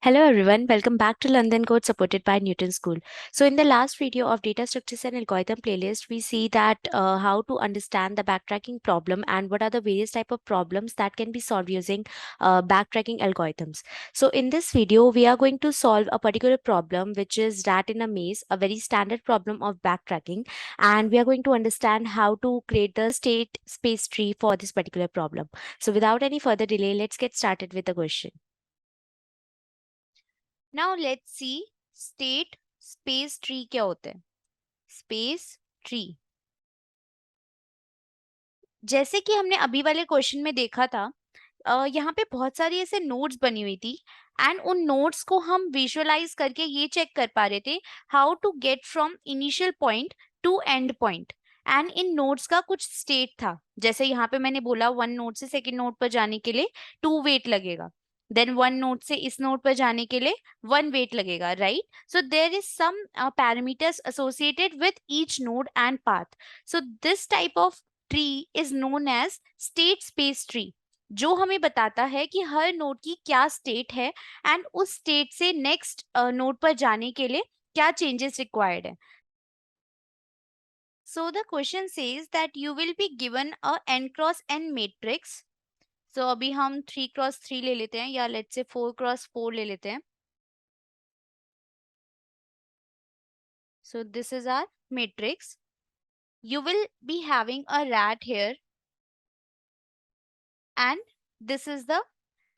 Hello everyone, welcome back to London Code supported by Newton School. So in the last video of data structures and algorithm playlist, we see that how to understand the backtracking problem and what are the various type of problems that can be solved using backtracking algorithms. So in this video, we are going to solve a particular problem, which is rat in a maze, a very standard problem of backtracking. And we are going to understand how to create the state space tree for this particular problem. So without any further delay, let's get started with the question. Now let's see state space tree क्या होता है. Space tree जैसे कि हमने अभी वाले question में देखा था, यहाँ पे बहुत सारी ऐसे नोड्स बनी हुई थी एंड उन नोड्स को हम विजुअलाइज करके ये चेक कर पा रहे थे how to get from initial point to end point. And इन नोड्स का कुछ स्टेट था, जैसे यहाँ पे मैंने बोला वन नोड से सेकेंड नोड पर जाने के लिए 2 वेट लगेगा, देन वन नोड से इस नोड पर जाने के लिए 1 वेट लगेगा, right. So there is some parameters associated with each node and path. So this type of tree is known as state space tree, जो हमें बताता है कि हर नोड की क्या स्टेट है एंड उस स्टेट से नेक्स्ट नोड पर जाने के लिए क्या चेंजेस रिक्वायर्ड है. So the question says that you will be given a n cross n matrix. So अभी हम 3 क्रॉस 3 ले लेते हैं या लेट्स से 4 क्रॉस 4 ले लेते हैं. So this is our matrix. You will be having a rat here and this is the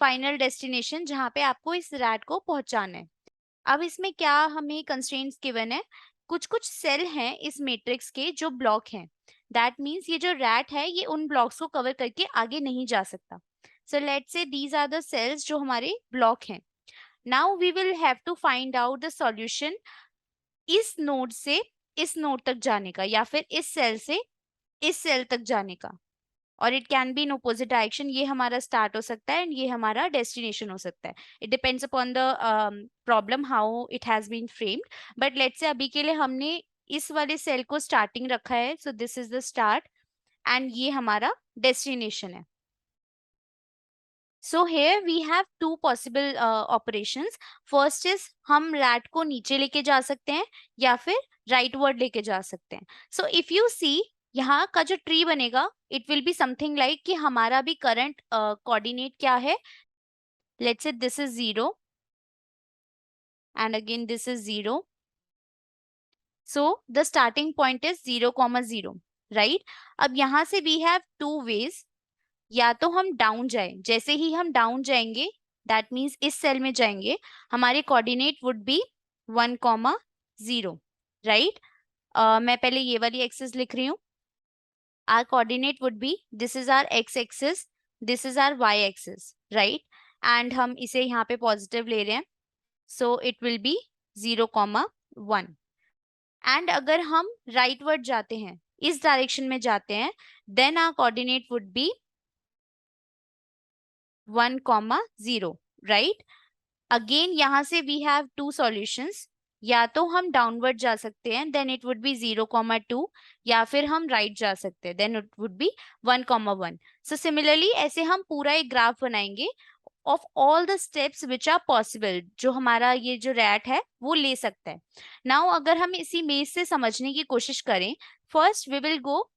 final destination जहाँ पे आपको इस rat को पहुंचाना है. अब इसमें क्या हमें कंस्ट्रेंट्स गिवन है, कुछ कुछ सेल हैं इस मैट्रिक्स के जो ब्लॉक हैं. दैट मीन्स ये जो रैट है ये उन ब्लॉक्स को कवर करके आगे नहीं जा सकता. So let's say these are the cells जो हमारे ब्लॉक हैं. Now we will have to find out the solution इस नोड से इस नोड तक जाने का या फिर इस सेल से इस सेल तक जाने का, और it can be in opposite direction. ये हमारा स्टार्ट हो सकता है एंड ये हमारा डेस्टिनेशन हो सकता है. It depends upon the problem how it has been framed. But let's say अभी के लिए हमने इस वाले सेल को स्टार्टिंग रखा है. So this is the start and ये हमारा डेस्टिनेशन है. So here we have two possible operations. First is हम रैट को नीचे लेके जा सकते हैं या फिर राइट वर्ड लेके जा सकते हैं. सो इफ यू सी यहाँ का जो ट्री बनेगा it will be something like कि हमारा भी करंट कोऑर्डिनेट क्या है. Let's say this is 0 and again this is 0. So the starting point is 0,0, right. अब यहाँ से वी हैव टू वेज. या तो हम डाउन जाए, जैसे ही हम डाउन जाएंगे दैट मीन्स इस सेल में जाएंगे, हमारे कोऑर्डिनेट वुड बी 1,0, राइट. मैं पहले ये वाली एक्सिस लिख रही हूँ. Our coordinate would be this is our x axis, this is our y axis, right. And हम इसे यहाँ पे पॉजिटिव ले रहे हैं, so it will be 0,1. and अगर हम राइट वर्ड जाते हैं, इस डायरेक्शन में जाते हैं, then our coordinate would be 1,0, right. Again यहाँ से we have two solutions. या तो हम डाउनवर्ड जा सकते हैं देन इट वुड बी 0,2, या फिर हम राइट जा सकते हैं then it would be 1,1. So similarly ऐसे हम पूरा एक ग्राफ बनाएंगे of all the steps which are possible, जो हमारा ये जो रैट है वो ले सकता है. नाउ अगर हम इसी मेज से समझने की कोशिश करें, first we will go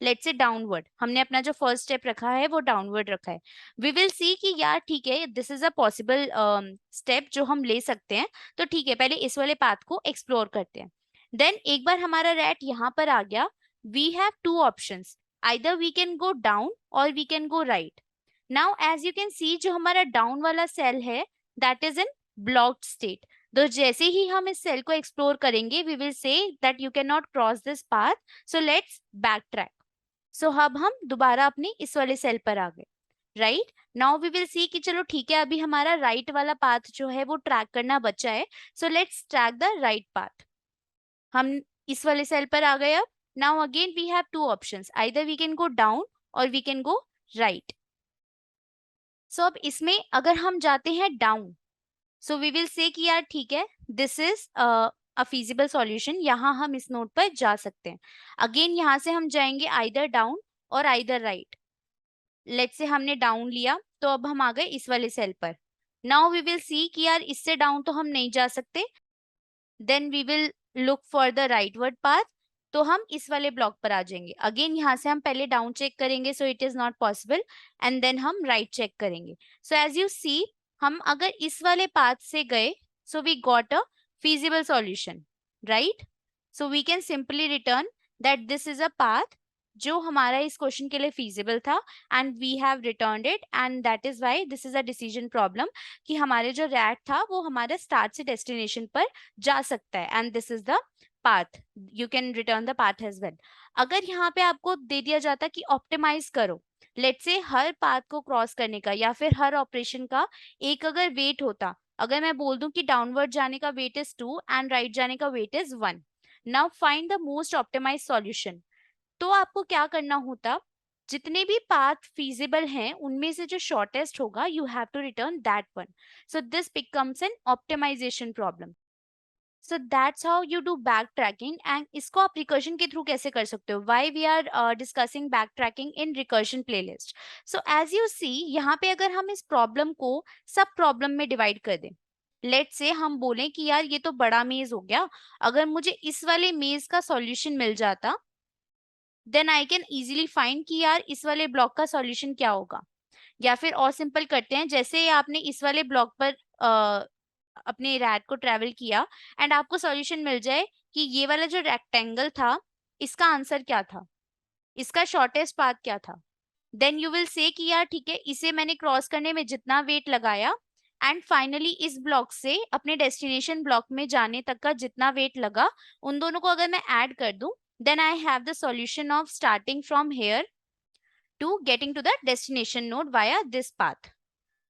let's say downward. हमने अपना जो फर्स्ट स्टेप रखा है वो डाउनवर्ड रखा है. वी विल सी कि यार ठीक है, this is a possible step जो हम ले सकते हैं, तो ठीक है पहले इस वाले पाथ को एक्सप्लोर करते हैं. देन एक बार हमारा रैट यहाँ पर आ गया, we have two options. Either we can go down और we can go right. Now as you can see जो हमारा डाउन वाला सेल है that is in blocked state. तो जैसे ही हम इस सेल को एक्सप्लोर करेंगे we will say that you can not cross this path, so let's backtrack. So अब हम दोबारा अपनी इस वाले सेल पर आ गए, right. Now we will see कि चलो ठीक है अभी हमारा राइट वाला पाथ जो है वो ट्रैक करना बचा है. So let's track the right path. हम इस वाले सेल पर आ गए. अब now again we have two options, either we can go down और we can go right. So अब इसमें अगर हम जाते हैं down, so we will say कि यार ठीक है this is a feasible solution, यहाँ हम इस नोड पर जा सकते हैं. अगेन यहाँ से हम जाएंगे आइदर डाउन और आइदर राइट. लेट्स से हमने डाउन लिया तो अब हम आ गए इस वाले सेल पर. नाउ वी विल सी कि यार इससे डाउन तो हम नहीं जा सकते, then we will look for the rightward path, तो हम इस वाले ब्लॉक पर आ जाएंगे। अगेन यहाँ से हम पहले डाउन चेक करेंगे, so it is not possible, and then हम राइट चेक करेंगे। सो एज यू सी, हम अगर इस वाले पाथ से गए, so we got a feasible solution, right? So we can simply return that this is a path जो हमारा इस क्वेश्चन के लिए feasible था, and we have returned it, and that is why this is a decision problem कि हमारे जो rat था वो हमारे start से destination पर जा सकता है, and this is the path. You can return the path as well. अगर यहाँ पे आपको दे दिया जाता कि optimize करो, लेट्स से हर पाथ को क्रॉस करने का या फिर हर ऑपरेशन का एक अगर वेट होता, अगर मैं बोल दूं कि डाउनवर्ड जाने का वेट इज 2 एंड राइट जाने का weight is 1, now find the most optimize solution, तो आपको क्या करना होता, जितने भी पाथ फीजिबल हैं उनमें से जो शॉर्टेस्ट होगा you have to return that one. So this becomes an optimization problem. So that's how you do backtracking, and इसको आप रिकर्शन के थ्रू कैसे कर सकते हो, why we are discussing backtracking in recursion playlist. So as you see, यहाँ पे अगर हम इस प्रॉब्लम को सब प्रॉब्लम में डिवाइड कर दें, लेट्स से हम बोलें कि यार ये तो बड़ा मेज हो गया, अगर मुझे इस वाले मेज का सॉल्यूशन मिल जाता, then I can easily find कि यार इस वाले ब्लॉक का सॉल्यूशन क्या होगा। या फिर और सिंपल करते हैं, जैसे आपने इस वाले ब्लॉक पर अपने रैट को ट्रेवल किया एंड आपको सॉल्यूशन मिल जाए कि ये वाला जो रेक्टेंगल था इसका आंसर क्या था, इसका शॉर्टेस्ट पाथ क्या था, देन यू विल से कि यार ठीक है, इसे मैंने क्रॉस करने में जितना वेट लगाया एंड फाइनली इस ब्लॉक से अपने डेस्टिनेशन ब्लॉक में जाने तक का जितना वेट लगा, उन दोनों को अगर मैं ऐड कर दूं, then I have the solution of starting from here to getting to the destination node via this path,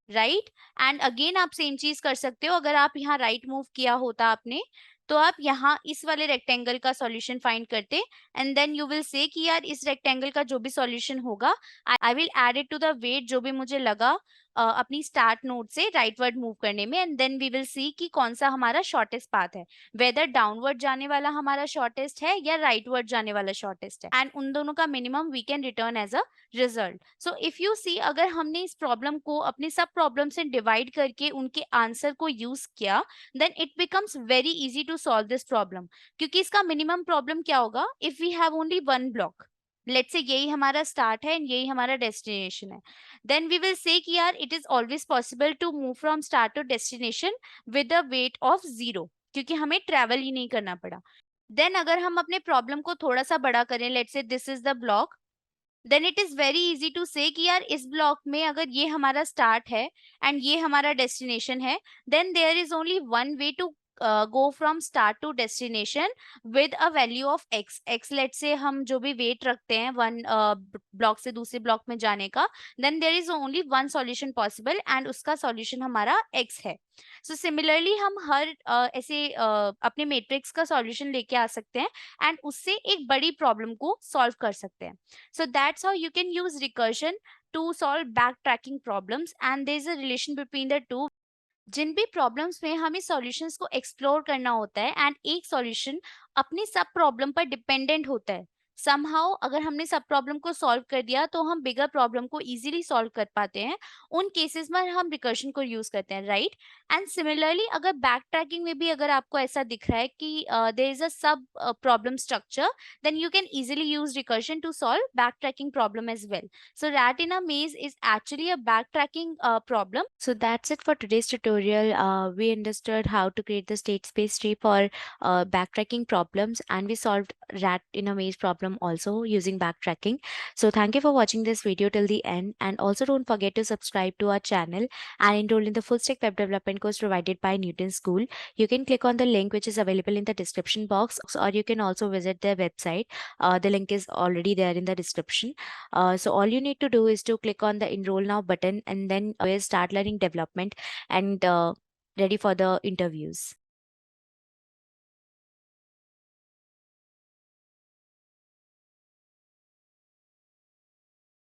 right. And again आप सेम चीज कर सकते हो, अगर आप यहाँ राइट मूव किया होता आपने, तो आप यहाँ इस वाले रेक्टेंगल का सॉल्यूशन फाइंड करते, and then you will say कि यार इस रेक्टेंगल का जो भी सॉल्यूशन होगा, I will add it to the weight जो भी मुझे लगा अपनी स्टार्ट नोड से राइटवर्ड मूव करने में, and then we will see कि कौन सा हमारा शॉर्टेस्ट पाथ है, वेदर डाउनवर्ड जाने वाला हमारा शॉर्टेस्ट है या राइटवर्ड जाने वाला शॉर्टेस्ट है, एंड उन दोनों का minimum we can return as a result. So if you see, अगर हमने इस प्रॉब्लम को अपने सब प्रॉब्लम से डिवाइड करके उनके आंसर को यूज किया, then it becomes very easy to solve this problem, क्योंकि इसका मिनिमम प्रॉब्लम क्या होगा, if we have only one block, let's say यही हमारा स्टार्ट है एंड यही हमारा डेस्टिनेशन है, देन वी विल से कि यार it is always possible to move from start to destination with a weight of 0, क्योंकि हमें ट्रेवल ही नहीं करना पड़ा। देन अगर हम अपने प्रॉब्लम को थोड़ा सा बड़ा करें, let's say this is the block, then it is very easy to say कि यार इस ब्लॉक में अगर ये हमारा स्टार्ट है एंड ये हमारा डेस्टिनेशन है, then there is only one way to go from start to destination with a value of X. X let say हम जो भी वेट रखते हैं वन ब्लॉक से दूसरे ब्लॉक में जाने का, then there is only one solution possible and उसका सॉल्यूशन हमारा एक्स है। सो सिमिलरली हम हर ऐसे अपने मैट्रिक्स का सॉल्यूशन लेके आ सकते हैं एंड उससे एक बड़ी प्रॉब्लम को सॉल्व कर सकते हैं। So that's how you can use recursion to solve backtracking problems, and there is a relation between the two। जिन भी प्रॉब्लम्स में हमें सॉल्यूशंस को एक्सप्लोर करना होता है एंड एक सॉल्यूशन अपनी सब प्रॉब्लम पर डिपेंडेंट होता है, समहाउ अगर हमने सब प्रॉब्लम को सॉल्व कर दिया तो हम बिगर प्रॉब्लम को इजीली सॉल्व कर पाते हैं, उन केसेस में हम रिकर्शन को यूज करते हैं, राइट। एंड सिमिलरली अगर बैक ट्रैकिंग में भी अगर आपको ऐसा दिख रहा है कि there is a sub problem structure, then you can easily use recursion to solve back tracking problem as well. So rat in a maze is actually a backtracking problem. So that's it for today's tutorial. We understood how to create the state space tree for backtracking problems, and we solved rat in a maze problem also using backtracking. So thank you for watching this video till the end, and also don't forget to subscribe to our channel and enroll in the full stack web development course provided by Newton School. You can click on the link which is available in the description box, or you can also visit their website. The link is already there in the description. So all you need to do is to click on the enroll now button, and then start learning development and ready for the interviews.